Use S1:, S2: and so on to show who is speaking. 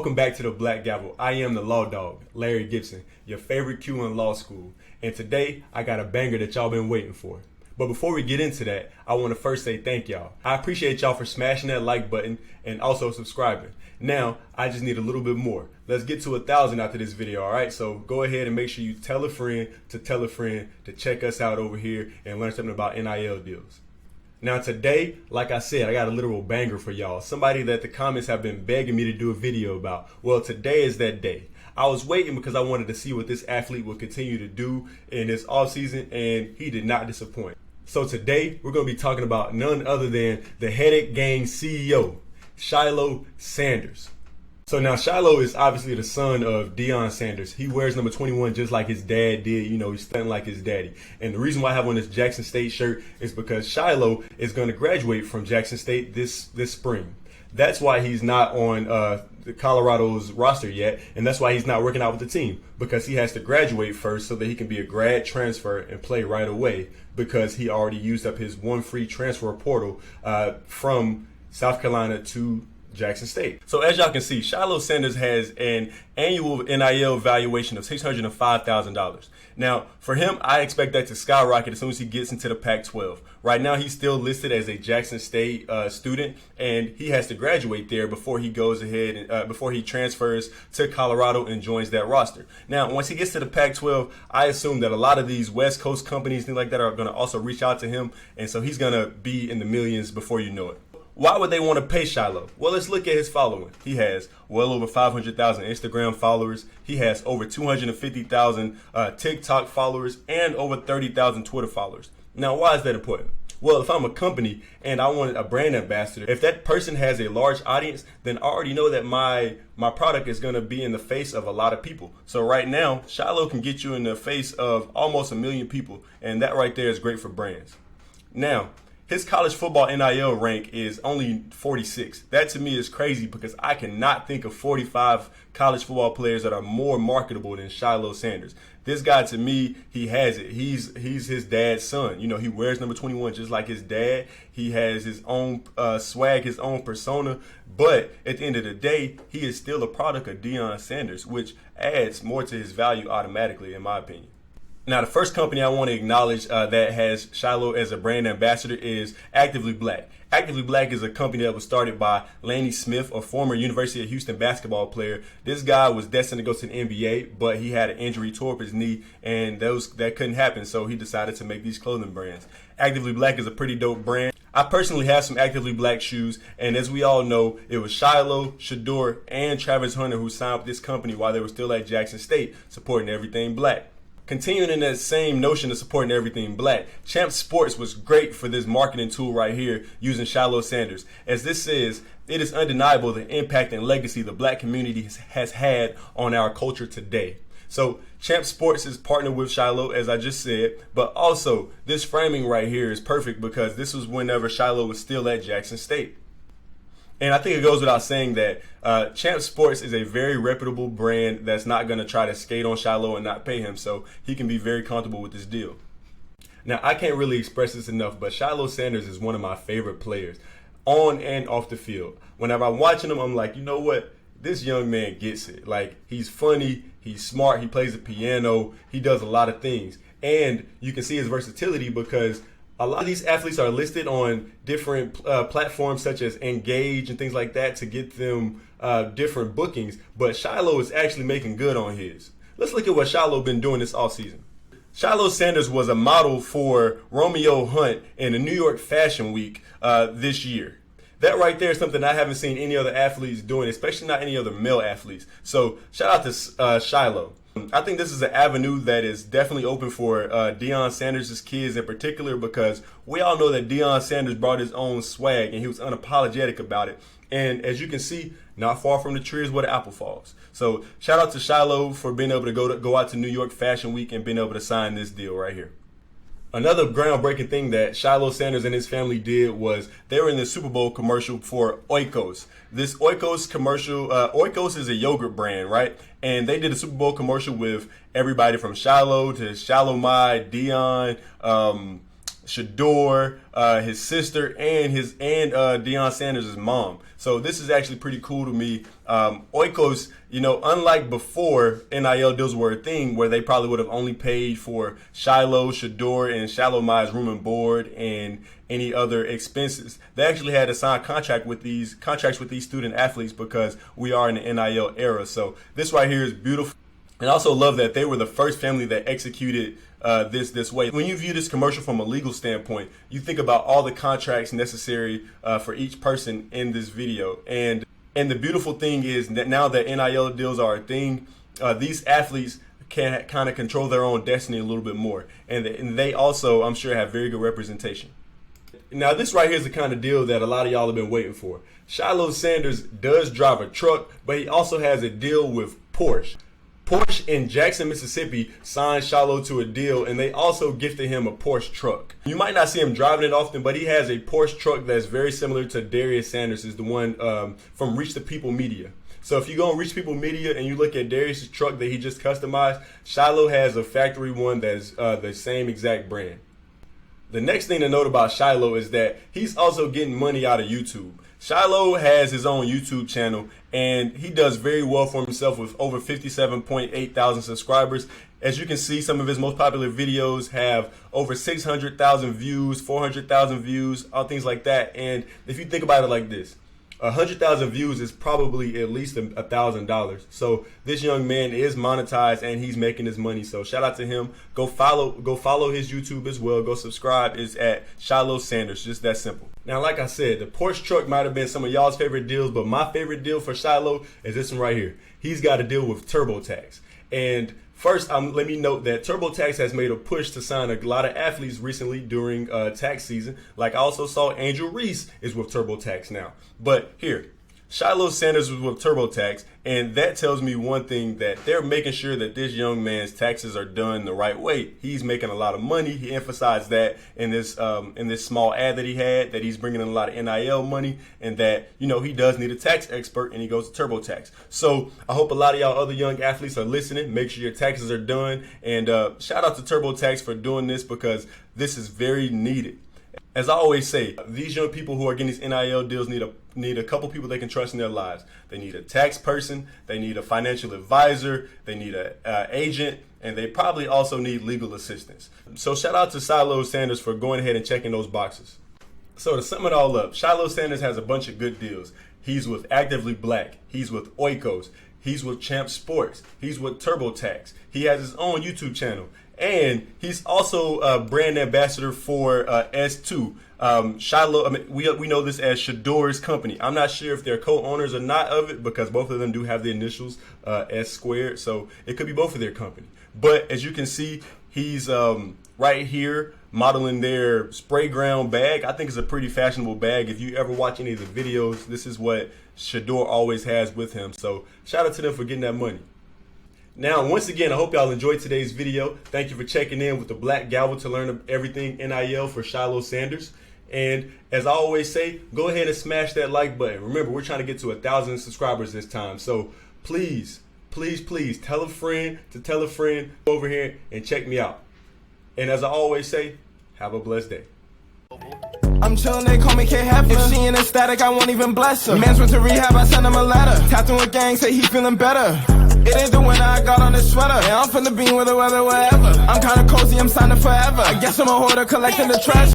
S1: Welcome back to the Black Gavel. I am the law dog, Larry Gibson, your favorite Q in law school. And today, I got a banger that y'all been waiting for. But before we get into that, I want to first say thank y'all. I appreciate y'all for smashing that like button and also subscribing. Now, I just need a little bit more. Let's get to 1,000 after this video, all right? So go ahead and make sure you tell a friend to check us out over here and learn something about NIL deals. Now today, like I said, I got a literal banger for y'all. Somebody that the comments have been begging me to do a video about. Well, today is that day. I was waiting because I wanted to see what this athlete would continue to do in this offseason, and he did not disappoint. So today, we're going to be talking about none other than the Headache Gang CEO, Shiloh Sanders. So now Shiloh is obviously the son of Deion Sanders. He wears number 21 just like his dad did. You know, he's stunting like his daddy. And the reason why I have on this Jackson State shirt is because Shiloh is going to graduate from Jackson State this spring. That's why he's not on the Colorado's roster yet, and that's why he's not working out with the team, because he has to graduate first so that he can be a grad transfer and play right away, because he already used up his one free transfer portal from South Carolina to Jackson State. So as y'all can see, Shiloh Sanders has an annual NIL valuation of $605,000. Now, for him, I expect that to skyrocket as soon as he gets into the Pac-12. Right now, he's still listed as a Jackson State student, and he has to graduate there before he goes ahead and before he transfers to Colorado and joins that roster. Now, once he gets to the Pac-12, I assume that a lot of these West Coast companies, things like that, are going to also reach out to him, and so he's going to be in the millions before you know it. Why would they want to pay Shiloh? Well, let's look at his following. He has well over 500,000 Instagram followers. He has over 250,000 TikTok followers and over 30,000 Twitter followers. Now, why is that important? Well, if I'm a company and I want a brand ambassador, if that person has a large audience, then I already know that my product is going to be in the face of a lot of people. So right now, Shiloh can get you in the face of almost 1 million people, and that right there is great for brands. Now, his college football NIL rank is only 46. That to me is crazy because I cannot think of 45 college football players that are more marketable than Shiloh Sanders. This guy, to me, he has it. He's his dad's son. You know, he wears number 21 just like his dad. He has his own swag, his own persona. But at the end of the day, he is still a product of Deion Sanders, which adds more to his value automatically, in my opinion. Now, the first company I want to acknowledge that has Shiloh as a brand ambassador is Actively Black. Actively Black is a company that was started by Laney Smith, a former University of Houston basketball player. This guy was destined to go to the NBA, but he had an injury, tore up his knee, and that couldn't happen, so he decided to make these clothing brands. Actively Black is a pretty dope brand. I personally have some Actively Black shoes, and as we all know, it was Shiloh, Shador, and Travis Hunter who signed with this company while they were still at Jackson State, supporting everything black. Continuing in that same notion of supporting everything black, Champ Sports was great for this marketing tool right here using Shiloh Sanders. As this says, it is undeniable the impact and legacy the black community has had on our culture today. So Champ Sports is partnered with Shiloh, as I just said, but also this framing right here is perfect because this was whenever Shiloh was still at Jackson State. And I think it goes without saying that Champ Sports is a very reputable brand that's not going to try to skate on Shiloh and not pay him, so he can be very comfortable with this deal. Now, I can't really express this enough, but Shiloh Sanders is one of my favorite players on and off the field. Whenever I'm watching him, I'm like, you know what? This young man gets it. Like, he's funny, he's smart, he plays the piano, he does a lot of things. And you can see his versatility because a lot of these athletes are listed on different platforms such as Engage and things like that to get them different bookings. But Shiloh is actually making good on his. Let's look at what Shiloh been doing this offseason. Shiloh Sanders was a model for Romeo Hunt in the New York Fashion Week this year. That right there is something I haven't seen any other athletes doing, especially not any other male athletes. So shout out to Shiloh. I think this is an avenue that is definitely open for Deion Sanders' kids in particular because we all know that Deion Sanders brought his own swag and he was unapologetic about it. And as you can see, not far from the tree is where the apple falls. So shout out to Shiloh for being able to go out to New York Fashion Week and being able to sign this deal right here. Another groundbreaking thing that Shiloh Sanders and his family did was they were in the Super Bowl commercial for Oikos. This Oikos commercial, Oikos is a yogurt brand, right? And they did a Super Bowl commercial with everybody from Shiloh to Shiloh Mai, Deion, Shador, his sister, and Deion Sanders' mom. So this is actually pretty cool to me. Oikos, unlike before NIL deals were a thing where they probably would have only paid for Shiloh, Shador, and Shalomai's room and board and any other expenses. They actually had to sign contracts with these student athletes because we are in the NIL era. So this right here is beautiful. And I also love that they were the first family that executed this way. When you view this commercial from a legal standpoint, you think about all the contracts necessary for each person in this video. And the beautiful thing is that now that NIL deals are a thing, these athletes can kind of control their own destiny a little bit more. And they also, I'm sure, have very good representation. Now, this right here is the kind of deal that a lot of y'all have been waiting for. Shiloh Sanders does drive a truck, but he also has a deal with Porsche. Porsche in Jackson, Mississippi signed Shiloh to a deal, and they also gifted him a Porsche truck. You might not see him driving it often, but he has a Porsche truck that's very similar to Deion Sanders, is the one from Reach the People Media. So if you go on Reach People Media and you look at Darius' truck that he just customized, Shiloh has a factory one that's the same exact brand. The next thing to note about Shiloh is that he's also getting money out of YouTube. Shiloh has his own YouTube channel, and he does very well for himself with over 57.8 thousand subscribers. As you can see, some of his most popular videos have over 600,000 views, 400,000 views, all things like that. And if you think about it like this, 100,000 views is probably at least $1,000. So this young man is monetized and he's making his money. So shout out to him. Go follow his YouTube as well. Go subscribe. It's at Shiloh Sanders. Just that simple. Now, like I said, the Porsche truck might have been some of y'all's favorite deals, but my favorite deal for Shiloh is this one right here. He's got a deal with TurboTax. And first, let me note that TurboTax has made a push to sign a lot of athletes recently during tax season. Like I also saw Angel Reese is with TurboTax now. But here, Shiloh Sanders was with TurboTax, and that tells me one thing, that they're making sure that this young man's taxes are done the right way. He's making a lot of money. He emphasized that in this small ad that he had, that he's bringing in a lot of NIL money, and that he does need a tax expert, and he goes to TurboTax. So I hope a lot of y'all other young athletes are listening. Make sure your taxes are done, and shout out to TurboTax for doing this, because this is very needed. As I always say, these young people who are getting these NIL deals need a couple people they can trust in their lives. They need a tax person, they need a financial advisor, they need an agent, and they probably also need legal assistance. So shout out to Shiloh Sanders for going ahead and checking those boxes. So to sum it all up, Shiloh Sanders has a bunch of good deals. He's with Actively Black, he's with Oikos, he's with Champ Sports, he's with TurboTax, he has his own YouTube channel. And he's also a brand ambassador for S2. Shiloh, we know this as Shador's company. I'm not sure if they're co-owners or not of it, because both of them do have the initials S squared. So it could be both of their company. But as you can see, he's right here modeling their spray ground bag. I think it's a pretty fashionable bag. If you ever watch any of the videos, this is what Shador always has with him. So shout out to them for getting that money. Now, once again, I hope y'all enjoyed today's video. Thank you for checking in with the Black Gavel to learn everything NIL for Shiloh Sanders. And as I always say, go ahead and smash that like button. Remember, we're trying to get to 1,000 subscribers this time. So please, please, please tell a friend to tell a friend over here and check me out. And as I always say, have a blessed day.
S2: I'm chillin', they call me K-Heflin. If she in ecstatic, I won't even bless her. Mans went to rehab, I sent him a letter. Tattoo a gang, say he feeling better. It ain't the winter, I got on this sweater. Yeah, I'm finna be with the weather wherever. I'm kinda cozy, I'm signing forever. I guess I'm a hoarder collecting the trash.